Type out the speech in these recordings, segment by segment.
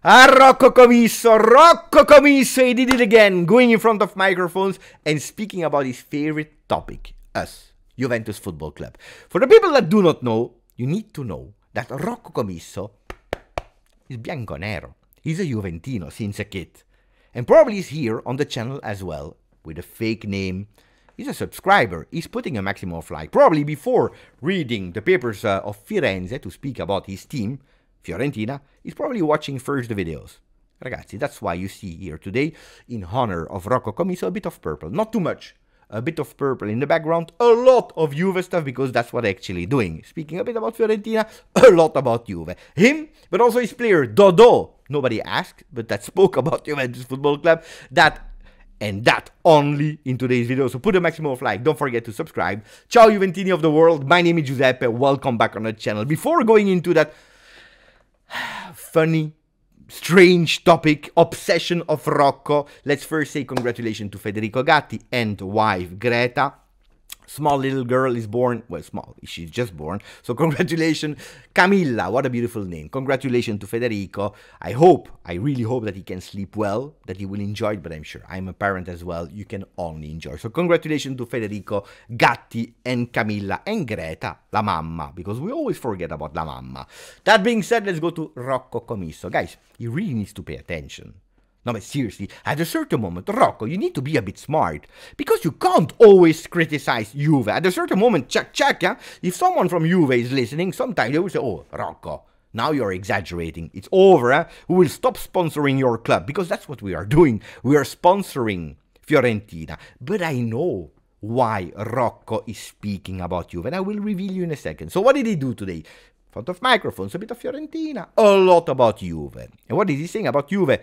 Rocco Commisso, he did it again, going in front of microphones and speaking about his favorite topic, us, Juventus Football Club. For the people that do not know, you need to know that Rocco Commisso is bianconero. He's a Juventino since a kid. And probably he's here on the channel as well, with a fake name. He's a subscriber. He's putting a maximum of like, probably before reading the papers of Firenze to speak about his team, Fiorentina, he's probably watching first the videos. Ragazzi, that's why you see here today, in honor of Rocco Commisso, a bit of purple. Not too much. A bit of purple in the background. A lot of Juve stuff, because that's what I'm actually doing. Speaking a bit about Fiorentina, a lot about Juve. Him, but also his player, Dodo. Nobody asked, but that spoke about Juventus Football Club. That only in today's video. So put a maximum of like. Don't forget to subscribe. Ciao Juventini of the world. My name is Giuseppe. Welcome back on the channel. Before going into that funny, strange topic, obsession of Rocco, let's first say congratulations to Federico Gatti and wife Greta. Small little girl is born, well, small, she's just born, so congratulations. Camilla, what a beautiful name. Congratulations to Federico. I really hope that he can sleep well, that he will enjoy it, but I'm sure, I'm a parent as well, you can only enjoy. So congratulations to Federico, Gatti, and Camilla, and Greta, la mamma, because we always forget about la mamma. That being said, let's go to Rocco Commisso. Guys, he really needs to pay attention. No, but seriously, at a certain moment, Rocco, you need to be a bit smart. Because you can't always criticize Juve. At a certain moment, check, yeah? If someone from Juve is listening, sometimes they will say, oh, Rocco, now you're exaggerating. It's over, eh? We will stop sponsoring your club. Because that's what we are doing. We are sponsoring Fiorentina. But I know why Rocco is speaking about Juve. And I will reveal you in a second. So what did he do today? In front of microphones, a bit of Fiorentina. A lot about Juve. And what is he saying about Juve?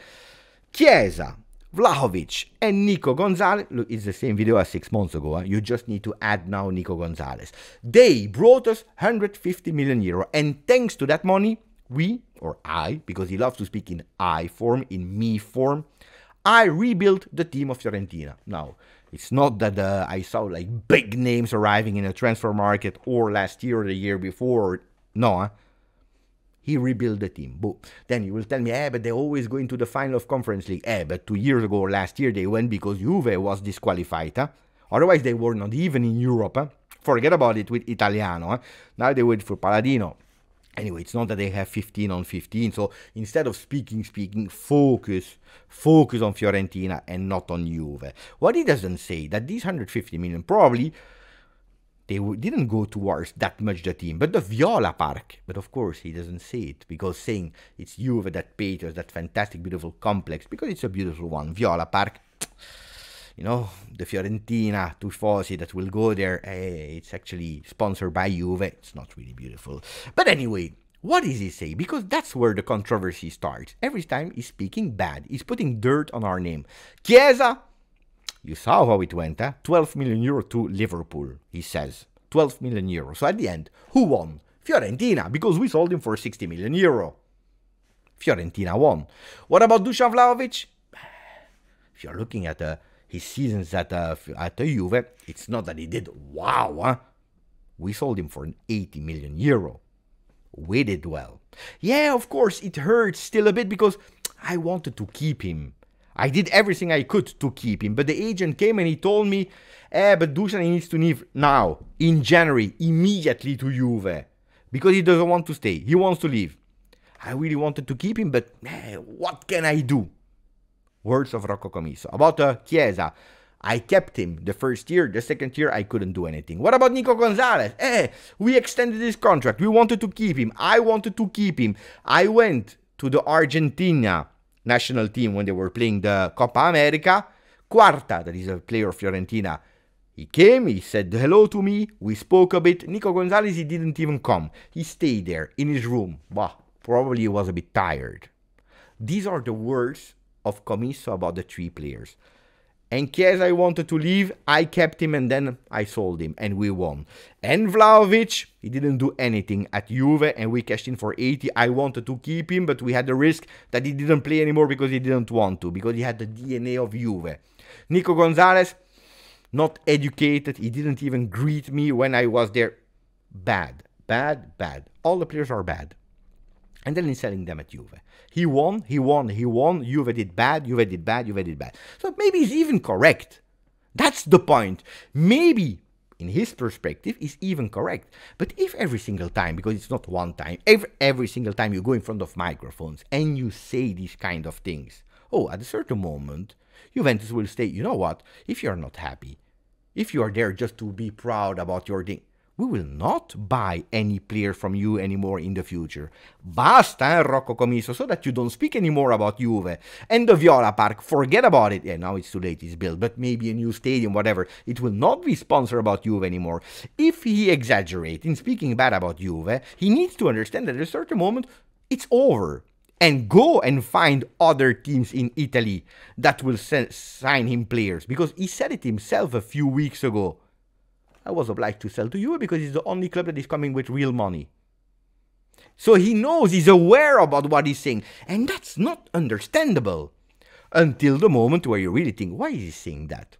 Chiesa, Vlahovic, and Nico Gonzalez. Look, it's the same video as 6 months ago. You just need to add now Nico Gonzalez. They brought us 150 million euro. And thanks to that money, we, or I, because he loves to speak in I form, in me form, I rebuilt the team of Fiorentina. Now, it's not that I saw like big names arriving in a transfer market or last year or the year before. No, he rebuilt the team. Boom. Then you will tell me, but they always go into the final of Conference League. But 2 years ago or last year they went because Juve was disqualified. Otherwise they were not even in Europe. Forget about it with Italiano. Now they wait for Paladino. Anyway, it's not that they have 15 on 15. So instead of speaking, focus on Fiorentina and not on Juve. What he doesn't say, that these 150 million probably, they didn't go towards that much the team, but the Viola Park. But of course, he doesn't say it, because saying it's Juve that paid us that fantastic, beautiful complex, because it's a beautiful one. Viola Park, you know, the Fiorentina Tifosi that will go there, it's actually sponsored by Juve. It's not really beautiful. But anyway, what does he say? Because that's where the controversy starts. Every time he's speaking bad, he's putting dirt on our name. Chiesa, you saw how it went, 12 million euro to Liverpool, he says. 12 million euro. So at the end, who won? Fiorentina, because we sold him for 60 million euro. Fiorentina won. What about Dusan Vlahovic? If you're looking at his seasons at Juve, it's not that he did wow, We sold him for 80 million euro. We did well. Yeah, of course, it hurts still a bit, because I wanted to keep him. I did everything I could to keep him, but the agent came and he told me, but Dusan needs to leave now, in January, immediately to Juve, because he doesn't want to stay. He wants to leave. I really wanted to keep him, but what can I do? Words of Rocco Commisso. About Chiesa, I kept him the first year. The second year, I couldn't do anything. What about Nico Gonzalez? We extended his contract. We wanted to keep him. I wanted to keep him. I went to the Argentina national team when they were playing the Copa America. Quarta, that is a player of Fiorentina, he came, he said hello to me, we spoke a bit. Nico Gonzalez, he didn't even come. He stayed there in his room. Bah, probably he was a bit tired. These are the words of Commisso about the 3 players. And Chiesa, I wanted to leave, I kept him, and then I sold him, and we won. And Vlahovic, he didn't do anything at Juve, and we cashed in for 80. I wanted to keep him, but we had the risk that he didn't play anymore because he didn't want to, because he had the DNA of Juve. Nico Gonzalez, not educated, he didn't even greet me when I was there. Bad. All the players are bad. And then he's selling them at Juve. He won, he won, he won. Juve did bad, Juve did bad, Juve did bad. So maybe he's even correct. That's the point. Maybe, in his perspective, he's even correct. But if every single time, because it's not one time, every single time you go in front of microphones and you say these kind of things, oh, at a certain moment, Juventus will say, you know what, if you're not happy, if you are there just to be proud about your thing, we will not buy any player from you anymore in the future. Basta, Rocco Commisso, so that you don't speak anymore about Juve. And the Viola Park, forget about it. Yeah, now it's too late, it's built, but maybe a new stadium, whatever. It will not be sponsored about Juve anymore. If he exaggerates in speaking bad about Juve, he needs to understand that at a certain moment, it's over. And go and find other teams in Italy that will sign him players. Because he said it himself a few weeks ago. I was obliged to sell to Juve because it's the only club that is coming with real money. So he knows, he's aware about what he's saying. And that's not understandable. Until the moment where you really think, why is he saying that?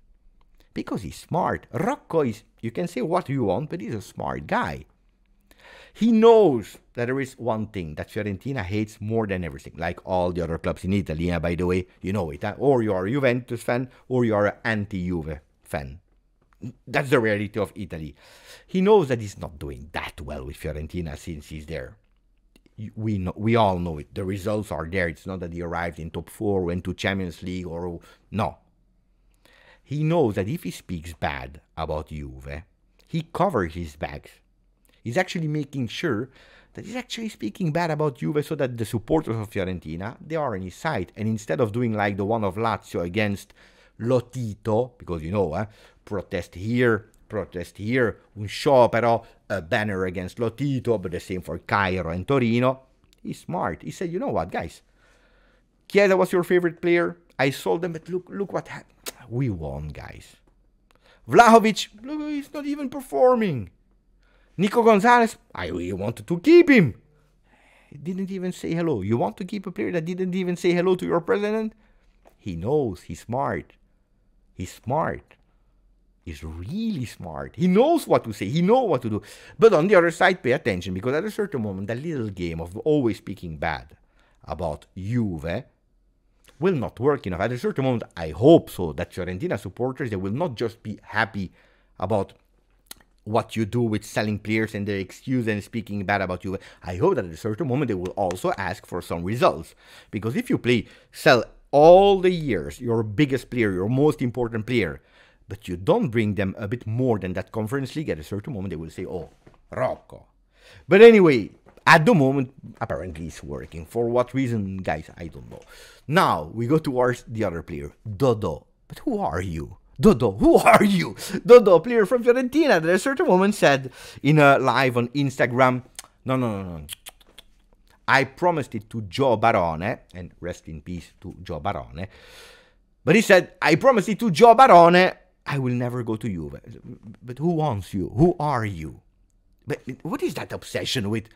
Because he's smart. Rocco is, you can say what you want, but he's a smart guy. He knows that there is one thing that Fiorentina hates more than everything, like all the other clubs in Italy, by the way, you know it. Or you are a Juventus fan, or you are an anti-Juve fan. That's the reality of Italy. He knows that he's not doing that well with Fiorentina since he's there. We all know it. The results are there. It's not that he arrived in top 4, went to Champions League, or no. He knows that if he speaks bad about Juve, he covers his backs. He's actually making sure that he's actually speaking bad about Juve so that the supporters of Fiorentina, they are on his side. And instead of doing like the one of Lazio against Lotito, because you know, protest here, un sciopero, a banner against Lotito, but the same for Cairo and Torino. He's smart. He said, you know what, guys? Chiesa was your favorite player. I sold them, but look what happened. We won, guys. Vlahovic, look, he's not even performing. Nico Gonzalez, I really wanted to keep him. He didn't even say hello. You want to keep a player that didn't even say hello to your president? He knows. He's smart. He's smart. He's really smart. He knows what to say. He knows what to do. But on the other side, pay attention, because at a certain moment, that little game of always speaking bad about Juve will not work enough. At a certain moment, I hope so, that Fiorentina supporters, they will not just be happy about what you do with selling players and the excuse and speaking bad about Juve. I hope that at a certain moment, they will also ask for some results. Because if you sell all the years your biggest player, your most important player, but you don't bring them a bit more than that Conference League, at a certain moment they will say, oh, Rocco. But anyway, at the moment, apparently it's working. For what reason, guys, I don't know. Now, we go towards the other player, Dodo. But who are you? Dodo, who are you? Dodo, player from Fiorentina, that at a certain moment said in a live on Instagram, no. I promised it to Joe Barone, and rest in peace to Joe Barone. But he said, I promised it to Joe Barone, I will never go to Juve. But who wants you? Who are you? But what is that obsession with,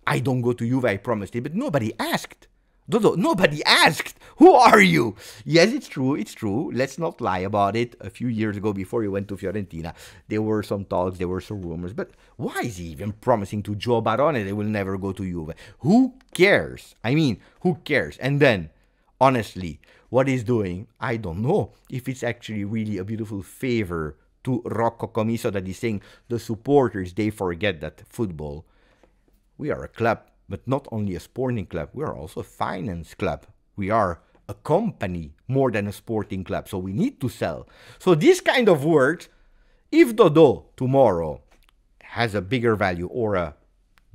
I don't go to Juve, I promised it, but nobody asked. Dodo, nobody asked. Who are you? Yes, it's true. Let's not lie about it. A few years ago, before you went to Fiorentina, there were some talks, there were some rumors. But why is he even promising to Joe Barone they will never go to Juve? Who cares? I mean, who cares? And then, honestly, what he's doing, I don't know if it's actually really a beautiful favor to Rocco Commisso that he's saying the supporters, they forget that football, we are a club. But not only a sporting club, we are also a finance club. We are a company more than a sporting club. So we need to sell. So this kind of words, if Dodo tomorrow has a bigger value or a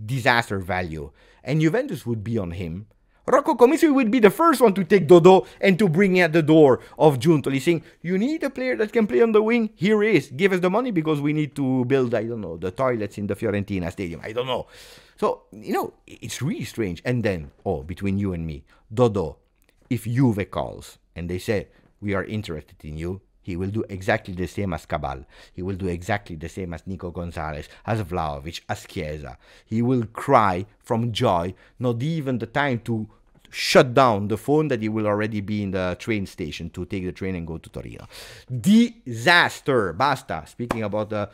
disaster value, and Juventus would be on him, Rocco Commisso would be the first one to take Dodo and to bring him at the door of Giuntoli, saying, you need a player that can play on the wing? Here he is. Give us the money because we need to build, I don't know, the toilets in the Fiorentina stadium. I don't know. So, you know, it's really strange. And then, between you and me, Dodo, if Juve calls and they say, we are interested in you, he will do exactly the same as Cabal. He will do exactly the same as Nico Gonzalez, as Vlahovic, as Chiesa. He will cry from joy, not even the time to shut down the phone that he will already be in the train station to take the train and go to Torino. Disaster. Basta. Speaking about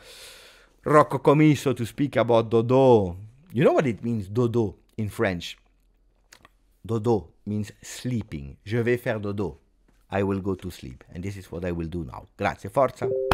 Rocco Commisso, to speak about Dodo. You know what it means, Dodo, in French? Dodo means sleeping. Je vais faire dodo. I will go to sleep. And this is what I will do now. Grazie, forza.